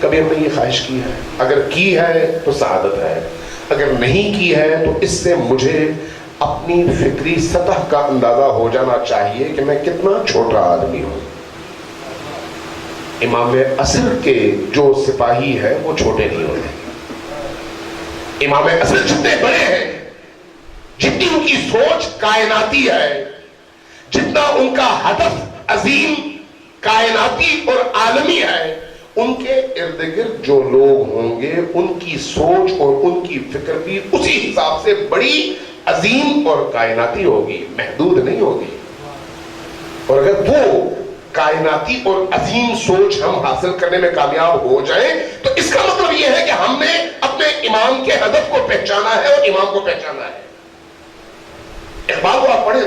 کبھی ہم نے یہ خواہش کی ہے؟ اگر کی ہے تو سعادت ہے، اگر نہیں کی ہے تو اس سے مجھے اپنی فکری سطح کا اندازہ ہو جانا چاہیے کہ میں کتنا چھوٹا آدمی ہوں۔ امام عصر کے جو سپاہی ہیں وہ چھوٹے نہیں ہوتے۔ امام عصر جتنے بڑے ہیں، جتنی ان کی سوچ کائناتی ہے، جتنا ان کا ہدف عظیم کائناتی اور عالمی ہے، ان کے ارد گرد جو لوگ ہوں گے ان کی سوچ اور ان کی فکر بھی اسی حساب سے بڑی عظیم اور کائناتی ہوگی، محدود نہیں ہوگی۔ اور اگر وہ کائناتی اور عظیم سوچ ہم حاصل کرنے میں کامیاب ہو جائیں تو اس کا مطلب یہ ہے کہ ہم نے اپنے امام کے ہدف کو پہچانا ہے اور امام کو پہچانا ہے۔ اقبال کو آپ پڑھیں،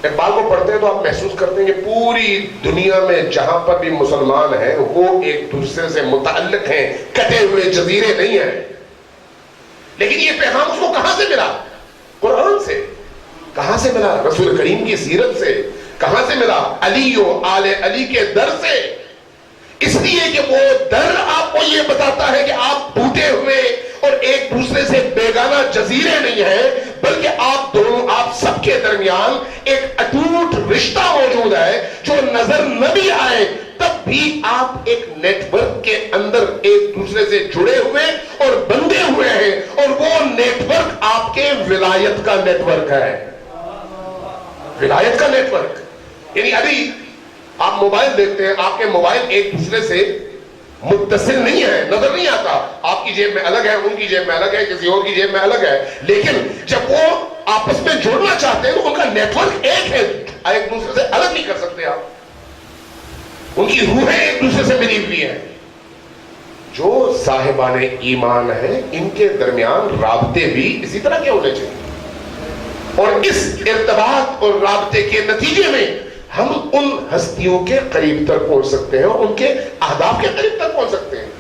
اقبال کو پڑھتے ہیں تو آپ محسوس کرتے ہیں کہ پوری دنیا میں جہاں پر بھی مسلمان ہیں وہ ایک دوسرے سے متعلق ہیں، کٹے ہوئے جزیرے نہیں ہیں۔ لیکن یہ پیغام اس کو کہاں سے ملا؟ قرآن سے۔ کہاں سے ملا؟ رسول کریم کی سیرت سے۔ کہاں سے ملا؟ علی و آل علی کے در سے۔ اس لیے کہ وہ در آپ کو یہ بتاتا ہے کہ آپ ٹوٹے ہوئے اور ایک دوسرے سے بیگانہ جزیرے نہیں ہیں، بلکہ آپ دونوں، آپ سب کے درمیان ایک اٹوٹ رشتہ موجود ہے جو نظر نہ بھی آئے تب بھی آپ ایک نیٹ ورک کے اندر ایک دوسرے سے جڑے ہوئے اور بندھے ہوئے ہیں، اور وہ نیٹ ورک آپ کے ولایت کا نیٹ ورک ہے۔ ولایت کا نیٹ ورک یعنی ابھی آپ موبائل دیکھتے ہیں، آپ کے موبائل ایک دوسرے سے متصل نہیں ہے، نظر نہیں آتا، آپ کی جیب میں الگ ہے، ان کی جیب میں الگ ہے، کسی اور کی جیب میں الگ ہے، لیکن جب وہ آپس میں جوڑنا چاہتے ہیں تو ان کا نیٹ ورک ایک ہے، ایک دوسرے سے الگ نہیں کر سکتے آپ، ان کی روحیں ایک دوسرے سے ملی ہوئی ہیں۔ جو صاحبان ایمان ہیں ان کے درمیان رابطے بھی اسی طرح کے ہونے چاہیے، اور اس ارتباط اور رابطے کے نتیجے میں ہم ان ہستیوں کے قریب تک پہنچ سکتے ہیں اور ان کے اہداف کے قریب تک پہنچ سکتے ہیں۔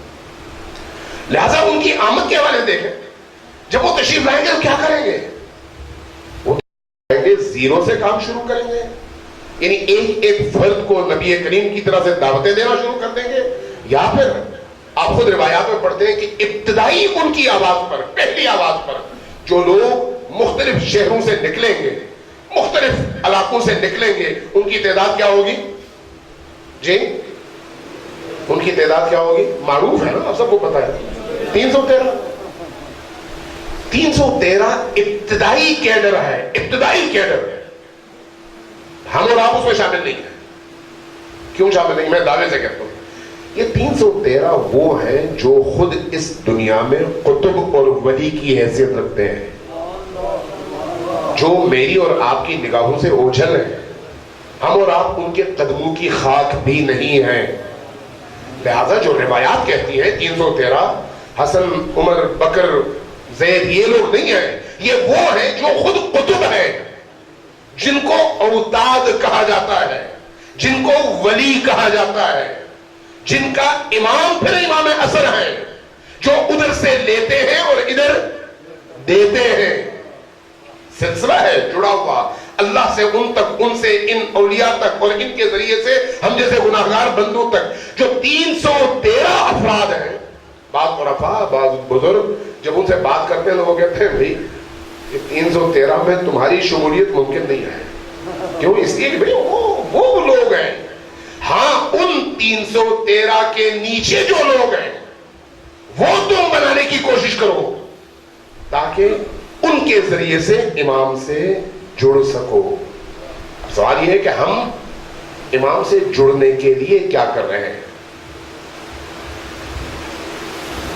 لہذا ان کی آمد کے حوالے دیکھیں، جب وہ تشریف لائیں گے تو کیا کریں گے؟ وہ کہیں گے زیرو سے کام شروع کریں گے، یعنی ایک ایک فرد کو نبی کریم کی طرح سے دعوتیں دینا شروع کر دیں گے، یا پھر آپ خود روایات میں پڑھتے ہیں کہ ابتدائی ان کی آواز پر، پہلی آواز پر جو لوگ مختلف شہروں سے نکلیں گے، مختلف علاقوں سے نکلیں گے، ان کی تعداد کیا ہوگی؟ جی ان کی تعداد کیا ہوگی؟ معروف ہے نا، آپ سب کو پتا ہے، 313 ابتدائی کیڈر ہے، ابتدائی کیڈر ہے۔ ہم اور آپ اس میں شامل نہیں ہیں۔ کیوں شامل نہیں؟ میں دعوے سے کہتا ہوں یہ 313 وہ ہیں جو خود اس دنیا میں قطب اور ولی کی حیثیت رکھتے ہیں، جو میری اور آپ کی نگاہوں سے اوجھل ہیں، ہم اور آپ ان کے قدموں کی خاک بھی نہیں ہیں۔ لہذا جو روایات کہتی ہیں 313 حسن، عمر، بکر، زید، یہ لوگ نہیں ہیں، یہ وہ ہیں جو خود قطب ہیں، جن کو اوتاد کہا جاتا ہے، جن کو ولی کہا جاتا ہے، جن کا امام پھر امام عصر ہے، جو ادھر سے لیتے ہیں اور ادھر دیتے ہیں۔ سلسلہ ہے جڑا ہوا اللہ سے ان تک، ان سے ان اولیاء تک، اور ان کے ذریعے سے ہم جیسے گناہگار بندوں تک۔ جو 313 افراد ہیں، بعض عرفاء، بعض بزرگ جب ان سے بات کرتے ہیں تو وہ کہتے ہیں بھائی یہ 313 میں تمہاری شمولیت ممکن نہیں ہے۔ کیوں؟ اس لیے کہ بھائی وہ لوگ ہیں، ہاں ان 313 کے نیچے جو لوگ ہیں وہ تم بنانے کی کوشش کرو تاکہ ان کے ذریعے سے امام سے جڑ سکو۔ اب سوال یہ ہے کہ ہم امام سے جڑنے کے لیے کیا کر رہے ہیں؟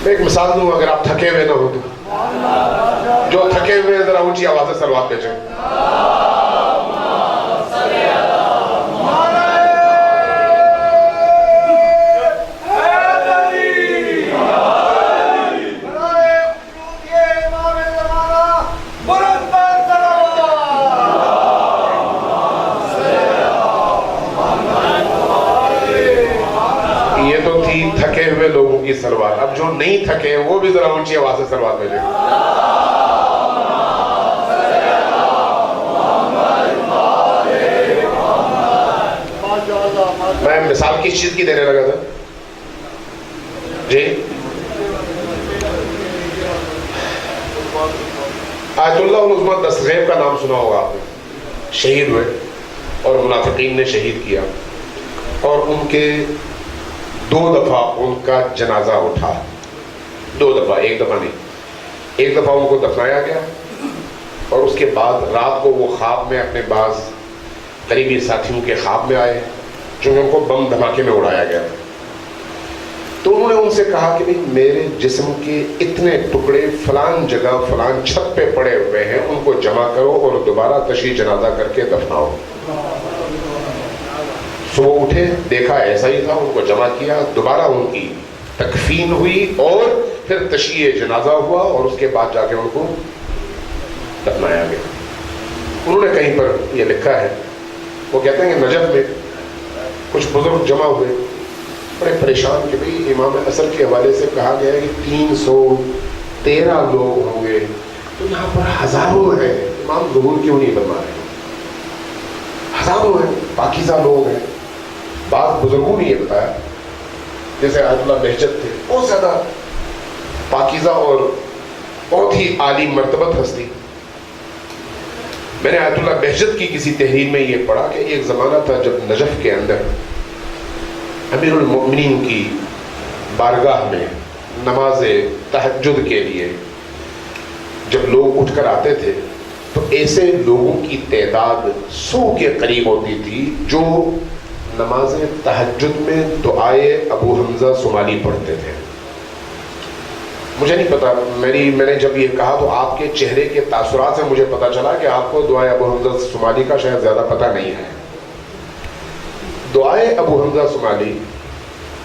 میں ایک مثال دوں، اگر آپ تھکے ہوئے نہ ہو تو، جو تھکے ہوئے ہیں ذرا اونچی آواز سے صلوات بھیجیں۔ تھکے ہوئے لوگوں کی سلوات، اب جو نہیں تھکے وہ بھی ذرا اونچی آواز سے سلوات بھیجیں۔ میں مثال کس چیز کی دینے لگا تھا؟ جی آیت اللہ العظمیٰ دستغیب کا نام سنا ہوگا آپ نے. شہید ہوئے اور منافقین نے شہید کیا اور ان کے 2 دفعہ ان کا جنازہ اٹھا. 2 دفعہ, ایک دفعہ نہیں. ایک دفعہ ان کو دفنایا گیا اور اس کے بعد رات کو وہ خواب میں اپنے بعض قریبی ساتھیوں کے خواب میں آئے چونکہ ان کو بم دھماکے میں اڑایا گیا. تو انہوں نے ان سے کہا کہ بھئی میرے جسم کے اتنے ٹکڑے فلان جگہ فلان چھت پہ پڑے ہوئے ہیں, ان کو جمع کرو اور دوبارہ تشییع جنازہ کر کے دفناؤ. صبح اٹھے, دیکھا ایسا ہی تھا, ان کو جمع کیا, دوبارہ ان کی تکفین ہوئی اور پھر تشییع جنازہ ہوا اور اس کے بعد جا کے ان کو دفنایا گیا. انہوں نے کہیں پر یہ لکھا ہے, وہ کہتے ہیں کہ نجف میں کچھ بزرگ جمع ہوئے, بڑے پریشان کہ بھئی امام اصل کے حوالے سے کہا گیا ہے کہ 313 لوگ ہوں گے, تو یہاں پر ہزاروں ہیں, امام ظہور کیوں نہیں فرما رہے؟ ہزاروں ہیں, پاکیزہ لوگ ہیں. بعض بزرگوں نے یہ بتایا, جیسے آیت اللہ بہجت تھے, بہت زیادہ پاکیزہ اور بہت ہی عالی مرتبت ہستی. میں نے آیت اللہ بہجت کی کسی تحریر میں یہ پڑھا کہ ایک زمانہ تھا جب نجف کے اندر امیر المؤمنین کی بارگاہ میں نماز تہجد کے لیے جب لوگ اٹھ کر آتے تھے تو ایسے لوگوں کی تعداد 100 کے قریب ہوتی تھی جو نماز تہجد میں دعائے ابو حمزہ صومالی پڑھتے تھے. مجھے نہیں پتا, میں نے جب یہ کہا تو آپ کے چہرے کے تاثرات سے مجھے پتا چلا کہ آپ کو دعائے ابو حمزہ صومالی کا شاید زیادہ پتہ نہیں ہے. دعائے ابو حمزہ صومالی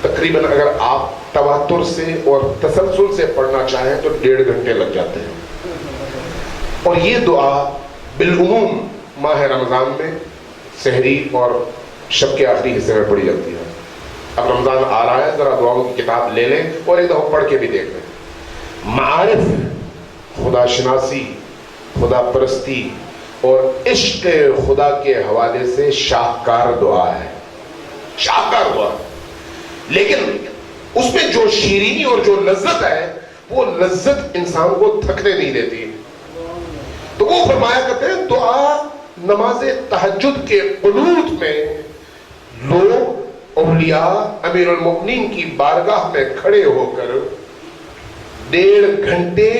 تقریباً اگر آپ تواتر سے اور تسلسل سے پڑھنا چاہیں تو 1.5 گھنٹے لگ جاتے ہیں. اور یہ دعا بالعموم ماہ رمضان میں سحری اور شب کے آخری حصے میں پڑھی جاتی ہے. اب رمضان آ رہا ہے, ذرا دعاؤں کی کتاب لے لیں اور ایک دفعہ پڑھ کے بھی دیکھ لیں. معارف, خدا شناسی, خدا پرستی اور عشق خدا کے حوالے سے شاہکار دعا ہے, شاہکار دعا. لیکن اس میں جو شیرینی اور جو لذت ہے وہ لذت انسان کو تھکنے نہیں دیتی. تو وہ فرمایا کرتے ہیں دعا نماز تہجد کے قنوت میں لوگ اولیاء امیر المؤمنین کی بارگاہ میں کھڑے ہو کر 1.5 گھنٹے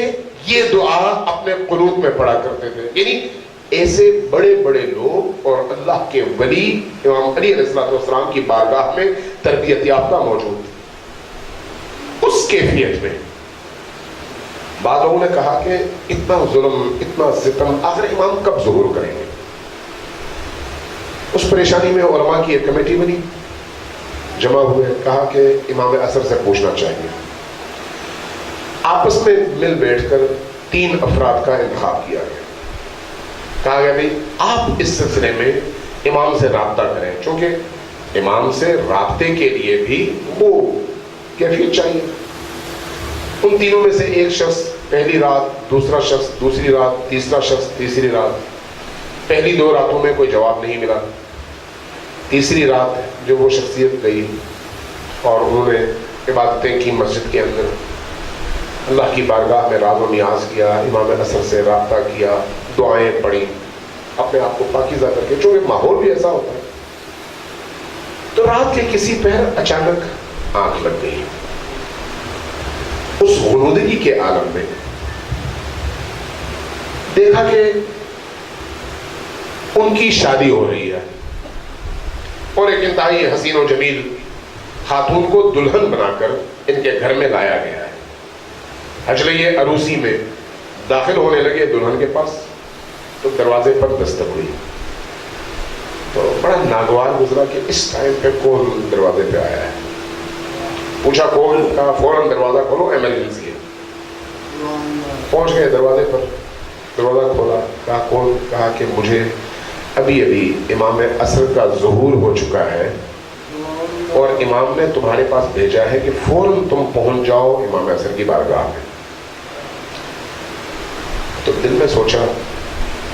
یہ دعا اپنے قنوت میں پڑھا کرتے تھے. یعنی ایسے بڑے بڑے لوگ اور اللہ کے ولی امام علی علیہ السلام کی بارگاہ میں تربیت یافتہ موجود تھے. اس کیفیت میں بعض لوگوں نے کہا کہ اتنا ظلم, اتنا ستم, آخر امام کب ظہور کریں گے؟ اس پریشانی میں علماء کی ایک کمیٹی بنی, جمع ہوئے, کہا کہ امام عصر سے پوچھنا چاہیے. آپس میں مل بیٹھ کر 3 افراد کا انتخاب کیا گیا. کہا گیا بھئی آپ اس سلسلے میں امام سے رابطہ کریں, چونکہ امام سے رابطے کے لیے بھی وہ کیفیت چاہیے. ان تینوں میں سے ایک شخص پہلی رات, دوسرا شخص دوسری رات, تیسرا شخص تیسری رات. پہلی 2 راتوں میں کوئی جواب نہیں ملا. تیسری رات جو وہ شخصیت گئی اور انہوں نے عبادتیں کی مسجد کے اندر, اللہ کی بارگاہ میں راز و نیاز کیا, امام عصر سے رابطہ کیا, دعائیں پڑھی, اپنے آپ کو پاکیزہ کر کے, چونکہ ماحول بھی ایسا ہوتا ہے. تو رات کے کسی پہر اچانک آنکھ لگ گئی. اس غنودگی کے عالم میں دیکھا کہ ان کی شادی ہو رہی ہے اور ایک انتہائی حسین و جمیل خاتون کو دلہن بنا کر ان کے گھر میں لایا گیا ہے. حجلیے عروسی میں داخل ہونے لگے دلہن کے پاس تو دروازے پر دستک ہوئی. تو بڑا ناگوار گزرا کہ اس ٹائم پہ کون دروازے پہ آیا ہے. پوچھا کون, کہا فوراً دروازہ کھولو, ایمرجنسی ہے. پہنچ گئے دروازے پر, دروازہ کھولا, کہا کون, کہا کہ مجھے ابھی امام عصر کا ظہور ہو چکا ہے اور امام نے تمہارے پاس بھیجا ہے کہ فوراً تم پہنچ جاؤ امام عصر کی بارگاہ میں. تو دل میں سوچا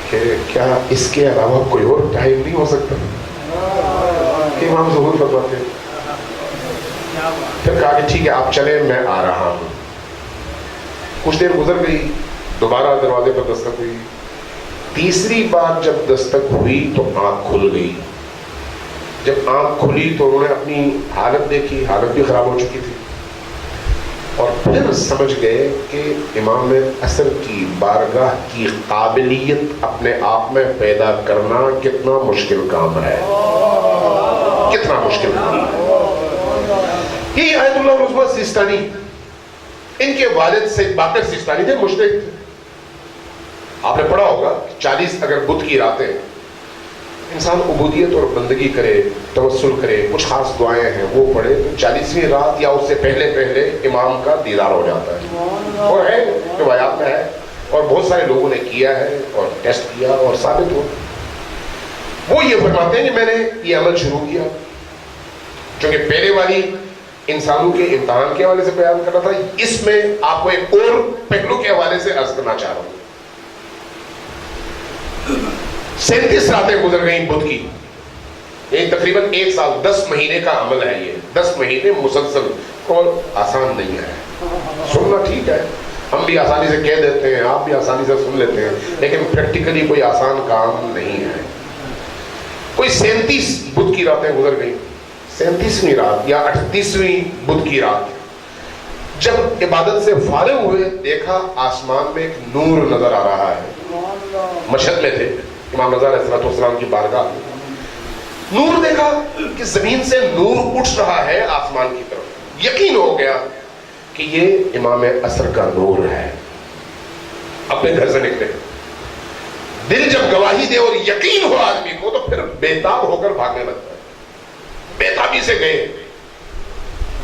کہ کیا اس کے علاوہ کوئی اور ٹائم نہیں ہو سکتا کہ امام ظہور فرماتے. پھر کہا کہ ٹھیک ہے آپ چلیں میں آ رہا ہوں. کچھ دیر گزر گئی, دوبارہ دروازے پر دستک ہوئی. تیسری بار جب دستک ہوئی تو آنکھ کھل گئی. جب آنکھ کھلی تو انہوں نے اپنی حالت دیکھی, حالت بھی خراب ہو چکی تھی, اور پھر سمجھ گئے کہ امام عصر کی بارگاہ کی قابلیت اپنے آپ میں پیدا کرنا کتنا مشکل کام ہے, کتنا مشکل کام ہے. یہ آیت اللہ عثمان سیستانی, ان کے والد سید باقر سیستانی تھے, مشرک تھے. آپ نے پڑھا ہوگا 40 اگر بدھ کی راتیں انسان عبودیت اور بندگی کرے, توسل کرے, کچھ خاص دعائیں ہیں وہ پڑھے, تو 40ویں رات یا اس سے پہلے پہلے امام کا دیدار ہو جاتا ہے. اور ہے روایات میں ہے, اور بہت سارے لوگوں نے کیا ہے اور ٹیسٹ کیا اور ثابت ہو. وہ یہ فرماتے ہیں کہ میں نے یہ عمل شروع کیا, چونکہ پہلے والی انسانوں کے امتحان کے حوالے سے بیان کرنا تھا, اس میں آپ کو ایک اور پہلو کے حوالے سے عرض کرنا چاہ رہا ہوں. 37 راتیں گزر گئیں بدھ کی, یعنی تقریباً 1 سال 10 مہینے کا عمل ہے. یہ 10 مہینے مسلسل, اور آسان نہیں ہے. سننا ٹھیک ہے, ہم بھی آسانی سے کہہ دیتے ہیں, آپ بھی آسانی سے سن لیتے ہیں, لیکن پریکٹیکلی کوئی آسان کام نہیں ہے. کوئی 37 بدھ کی راتیں گزر گئیں. 37ویں رات یا 38ویں بدھ کی رات جب عبادت سے فارغ ہوئے, دیکھا آسمان میں ایک نور نظر آ رہا ہے. مشہد میں تھے امام رضا علیہ السلام کی بارگاہ. نور دیکھا کہ زمین سے نور اٹھ رہا ہے آسمان کی طرف. یقین ہو گیا کہ یہ امام عصر کا نور ہے. اپنے گھر سے نکلے, دل جب گواہی دے اور یقین ہو آدمی کو تو پھر بےتاب ہو کر بھاگنے لگتا ہے. بےتابی سے گئے,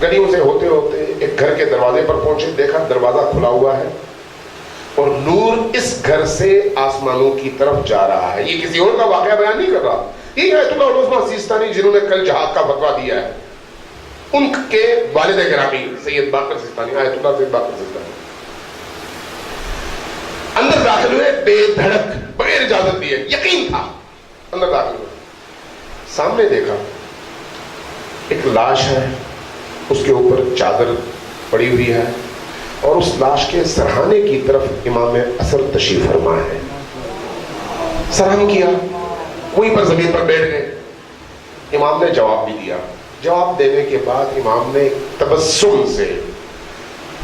گلیوں سے ہوتے ہوتے ایک گھر کے دروازے پر پہنچے, دیکھا دروازہ کھلا ہوا ہے اور نور اس گھر سے آسمانوں کی طرف جا رہا ہے. یہ کسی اور کا واقعہ بیان نہیں کر رہا, یہ آیت اللہ عثمان سیستانی جنہوں نے کل جہاد کا فتویٰ دیا ہے, ان کے والد گرامی سید باقر سیستانی, آیت اللہ سید باقر سیستانی اندر داخل ہوئے بے دھڑک, بغیر اجازت دیے, یقین تھا. اندر داخل ہوئے, سامنے دیکھا ایک لاش ہے, اس کے اوپر چادر پڑی ہوئی ہے, اور اس لاش کے سرہانے کی طرف امام عصر تشریف فرما ہے. سلام کیا, وہیں پر زمین پر بیٹھ گئے. امام نے جواب بھی دیا. جواب دینے کے بعد امام نے تبسم سے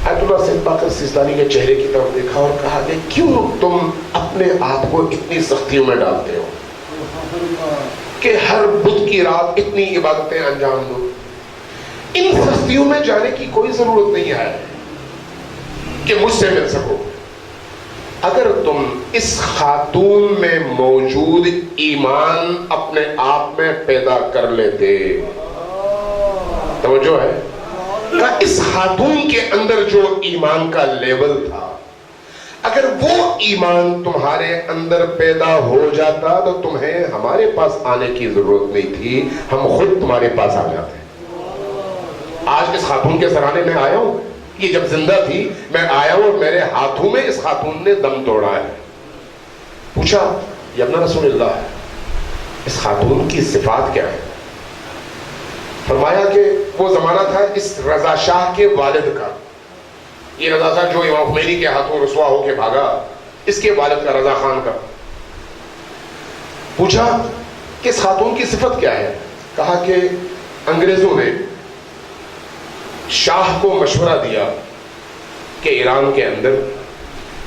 آیت اللہ سید باقر سیستانی کے چہرے کی طرف دیکھا اور کہا کہ کیوں تم اپنے آپ کو اتنی سختیوں میں ڈالتے ہو کہ ہر بدھ کی رات اتنی عبادتیں انجام دو. ان سختیوں میں جانے کی کوئی ضرورت نہیں ہے کہ مجھ سے مل سکو. اگر تم اس خاتون میں موجود ایمان اپنے آپ میں پیدا کر لیتے, توجہ ہے, اس خاتون کے اندر جو ایمان کا لیول تھا, اگر وہ ایمان تمہارے اندر پیدا ہو جاتا تو تمہیں ہمارے پاس آنے کی ضرورت نہیں تھی, ہم خود تمہارے پاس آ جاتے. آج اس خاتون کے سرانے میں آیا ہوں, یہ جب زندہ تھی میں آیا ہوں اور میرے ہاتھوں میں اس خاتون نے دم توڑا ہے. پوچھا یا ابن رسول اللہ, اس خاتون کی صفات کیا ہے؟ فرمایا کہ وہ زمانہ تھا اس رضا شاہ کے والد کا. یہ رضا شاہ جو امام خمینی کے ہاتھوں رسوا ہو کے بھاگا, اس کے والد کا, رضا خان کا. پوچھا کہ اس خاتون کی صفت کیا ہے؟ کہا کہ انگریزوں نے شاہ کو مشورہ دیا کہ ایران کے اندر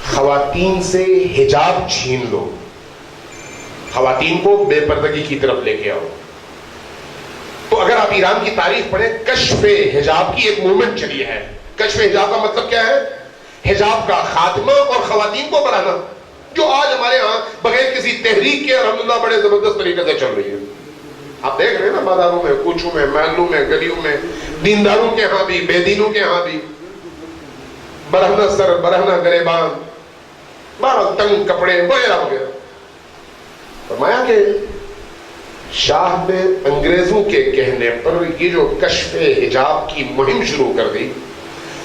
خواتین سے حجاب چھین لو, خواتین کو بے پردگی کی طرف لے کے آؤ. تو اگر آپ ایران کی تاریخ پڑھیں, کشف حجاب کی ایک موومنٹ چلی ہے. کشف حجاب کا مطلب کیا ہے؟ حجاب کا خاتمہ اور خواتین کو بڑھانا, جو آج ہمارے ہاں بغیر کسی تحریک کے الحمدللہ بڑے زبردست طریقے سے چل رہی ہے. آپ دیکھ رہے ہیں نا, بازاروں میں, کوچوں میں, محلوں میں, گلیوں میں, دینداروں کے ہاں بھی, بے دینوں کے ہاں بھی, برہنہ سر, برہنہ گریبان, بہرحال تنگ کپڑے وغیرہ وغیرہ. فرمایا کہ شاہ نے انگریزوں کے کہنے پر یہ جو کشف حجاب کی مہم شروع کر دی,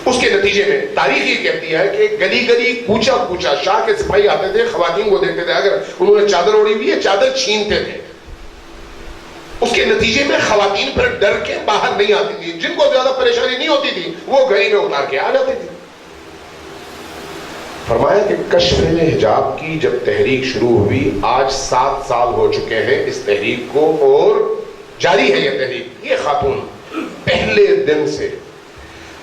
اس کے نتیجے میں تاریخ یہ کہتی ہے کہ گلی گلی, کوچا کوچا شاہ کے سپاہی آتے تھے, خواتین کو دیکھتے تھے, اگر انہوں نے چادر اوڑھی ہوئی ہے چادر چھینتے تھے. اس کے نتیجے میں خواتین پھر ڈر کے باہر نہیں آتی تھی. جن کو زیادہ پریشانی نہیں ہوتی تھی وہ گھڑی میں اتار کے آ جاتی تھی. فرمایا کہ کشف حجاب کی جب تحریک شروع ہوئی، آج 7 سال ہو چکے ہیں اس تحریک کو، اور جاری ہے یہ تحریک. یہ خاتون پہلے دن سے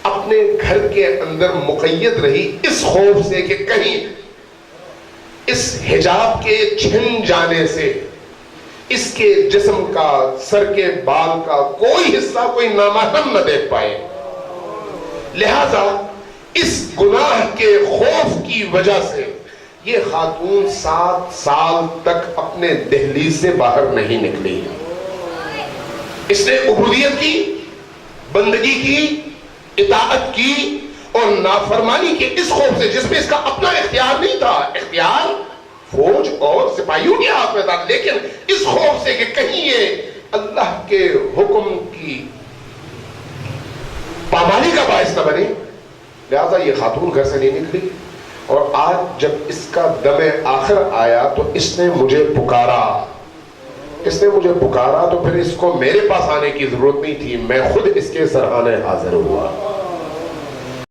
اپنے گھر کے اندر مقید رہی اس خوف سے کہ کہیں اس حجاب کے چھن جانے سے اس کے جسم کا، سر کے بال کا کوئی حصہ کوئی نامحرم نہ دیکھ پائے. لہذا اس گناہ کے خوف کی وجہ سے یہ خاتون 7 سال تک اپنے دہلیز سے باہر نہیں نکلی. اس نے عبودیت کی، بندگی کی، اطاعت کی اور نافرمانی کے اس خوف سے، جس میں اس کا اپنا اختیار نہیں تھا. اختیار فوج اور سپاہیوں کے ہاتھ میں تھا، لیکن اس خوف سے کہ کہیں یہ اللہ کے حکم کی پامالی کا باعث نہ بنے، لہذا یہ خاتون گھر سے نہیں نکلی. اور آج جب اس کا دم آخر آیا تو اس نے مجھے پکارا. اس نے مجھے پکارا تو پھر اس کو میرے پاس آنے کی ضرورت نہیں تھی، میں خود اس کے سرحانے حاضر ہوا.